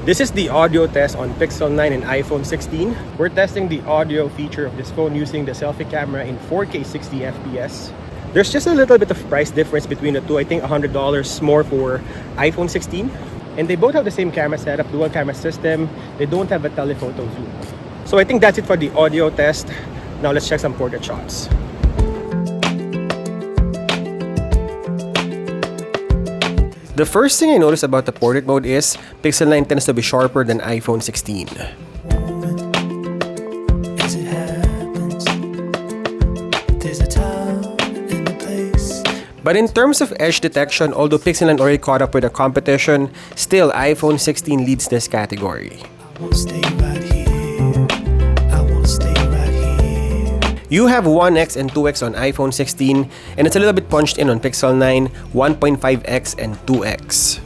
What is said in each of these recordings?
This is the audio test on Pixel 9 and iPhone 16. We're testing the audio feature of this phone using the selfie camera in 4K 60 FPS. There's just a little bit of price difference between the two. I think $100 more for iPhone 16. And they both have the same camera setup, dual camera system. They don't have a telephoto zoom. So I think that's it for the audio test. Now let's check some portrait shots. The first thing I noticed about the portrait mode is Pixel 9 tends to be sharper than iPhone 16. But in terms of edge detection, although Pixel 9 already caught up with the competition, still iPhone 16 leads this category. You have 1x and 2x on iPhone 16, and it's a little bit punched in on Pixel 9, 1.5x and 2x.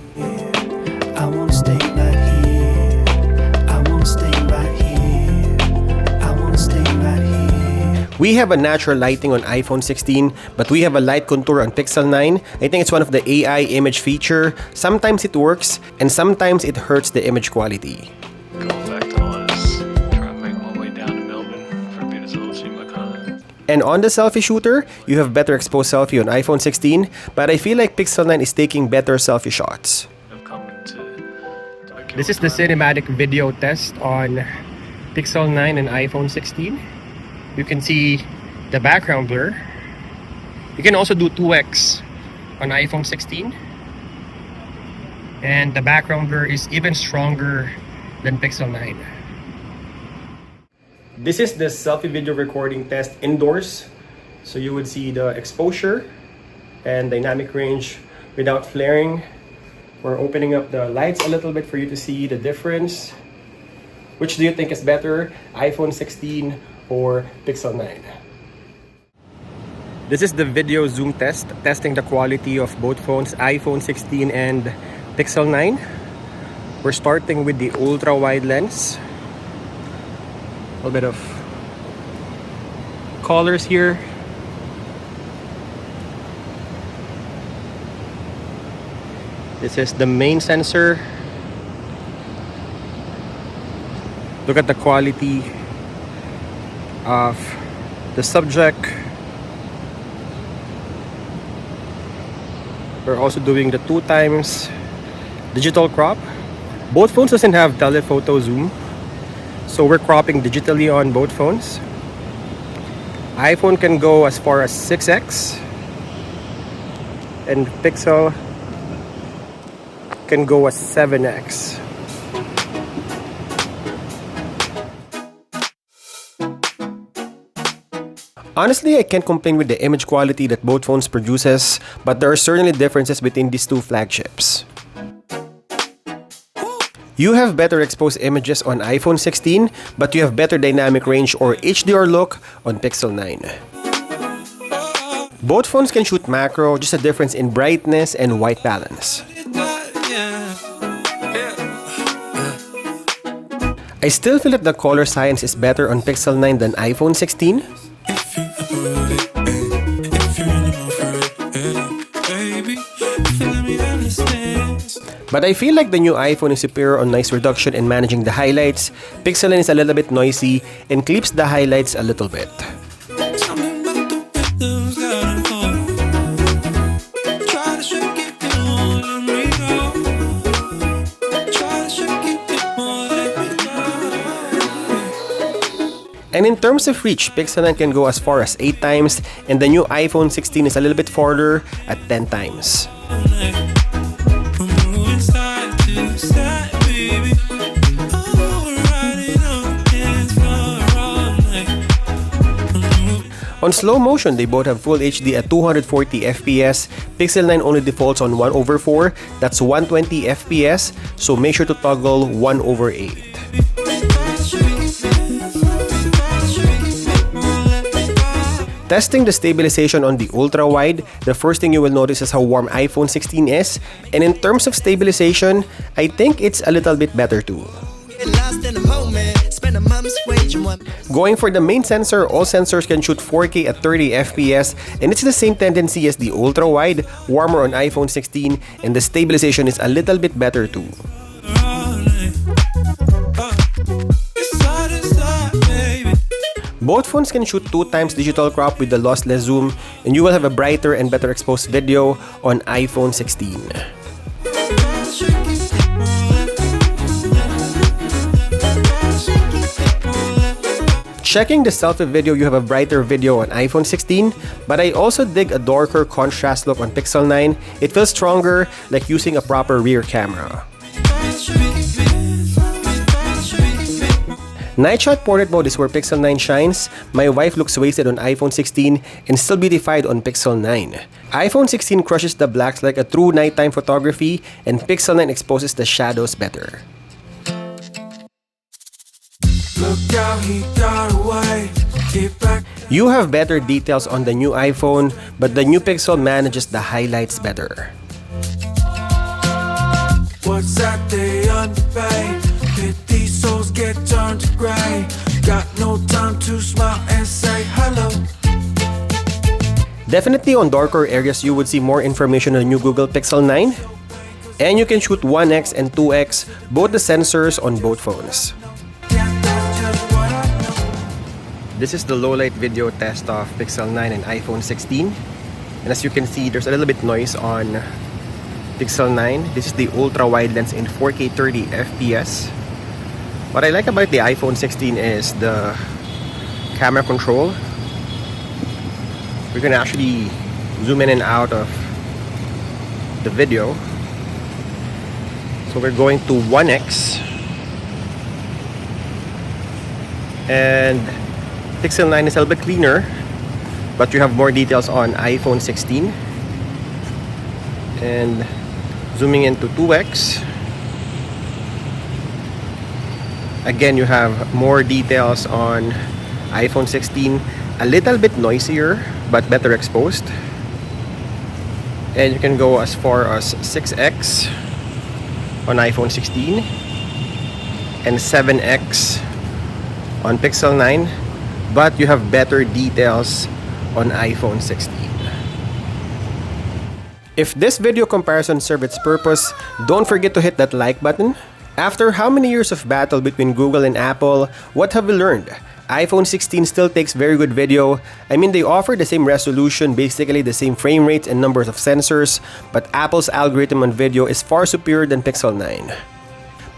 We have a natural lighting on iPhone 16, but we have a light contour on Pixel 9. I think it's one of the AI image feature. Sometimes it works, and sometimes it hurts the image quality. And on the selfie shooter, you have better exposed selfie on iPhone 16, but I feel like Pixel 9 is taking better selfie shots. This is the cinematic video test on Pixel 9 and iPhone 16. You can see the background blur. You can also do 2x on iPhone 16. And the background blur is even stronger than Pixel 9. This is the selfie video recording test indoors. So you would see the exposure and dynamic range without flaring. We're opening up the lights a little bit for you to see the difference. Which do you think is better, iPhone 16 or Pixel 9? This is the video zoom test, testing the quality of both phones, iPhone 16 and Pixel 9. We're starting with the ultra wide lens. A little bit of colors here. This is the main sensor. Look at the quality of the subject. We're also doing the 2x digital crop. Both phones doesn't have telephoto zoom, so we're cropping digitally on both phones. iPhone can go as far as 6x, and Pixel can go as 7x. Honestly, I can't complain with the image quality that both phones produces, but there are certainly differences between these two flagships. You have better exposed images on iPhone 16, but you have better dynamic range or HDR look on Pixel 9. Both phones can shoot macro, just a difference in brightness and white balance. I still feel that the color science is better on Pixel 9 than iPhone 16. But I feel like the new iPhone is superior on noise reduction and managing the highlights. Pixel 9 is a little bit noisy and clips the highlights a little bit. And in terms of reach, Pixel 9 can go as far as 8 times, and the new iPhone 16 is a little bit farther at 10 times. On slow motion, they both have full HD at 240 FPS. Pixel 9 only defaults on 1/4, that's 120 FPS, so make sure to toggle 1/8. Testing the stabilization on the ultra wide, the first thing you will notice is how warm iPhone 16 is, and in terms of stabilization, I think it's a little bit better too. Going for the main sensor, all sensors can shoot 4K at 30 FPS, and it's the same tendency as the ultra wide, warmer on iPhone 16, and the stabilization is a little bit better too. Both phones can shoot 2 times digital crop with the lossless zoom, and you will have a brighter and better exposed video on iPhone 16. Checking the selfie video, you have a brighter video on iPhone 16, but I also dig a darker contrast look on Pixel 9. It feels stronger, like using a proper rear camera. Night shot portrait mode is where Pixel 9 shines. My wife looks wasted on iPhone 16 and still beautified on Pixel 9. iPhone 16 crushes the blacks like a true nighttime photography, and Pixel 9 exposes the shadows better. Look out, he got away. Get back. You have better details on the new iPhone, but the new Pixel manages the highlights better. What's that they underpay? These souls get turned to gray. Got no time to smile and say hello. Definitely on darker areas, you would see more information on the new Google Pixel 9. And you can shoot 1x and 2x, both the sensors on both phones. This is the low-light video test of Pixel 9 and iPhone 16. And as you can see, there's a little bit noise on Pixel 9. This is the ultra-wide lens in 4K 30 FPS. What I like about the iPhone 16 is the camera control. We can actually zoom in and out of the video. So we're going to 1x. And Pixel 9 is a little bit cleaner, but you have more details on iPhone 16. And zooming into 2x, again you have more details on iPhone 16, a little bit noisier but better exposed. And you can go as far as 6x on iPhone 16 and 7x on Pixel 9, but you have better details on iPhone 16. If this video comparison served its purpose, don't forget to hit that like button. After how many years of battle between Google and Apple, what have we learned? iPhone 16 still takes very good video. I mean, they offer the same resolution, basically the same frame rates and numbers of sensors, but Apple's algorithm on video is far superior than Pixel 9.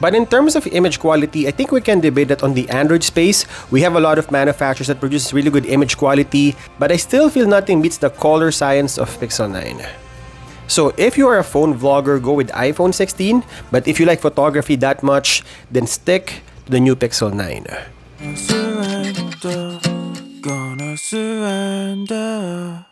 But in terms of image quality, I think we can debate that on the Android space. We have a lot of manufacturers that produce really good image quality, but I still feel nothing beats the color science of Pixel 9. So if you are a phone vlogger, go with iPhone 16, but if you like photography that much, then stick to the new Pixel 9. Gonna surrender.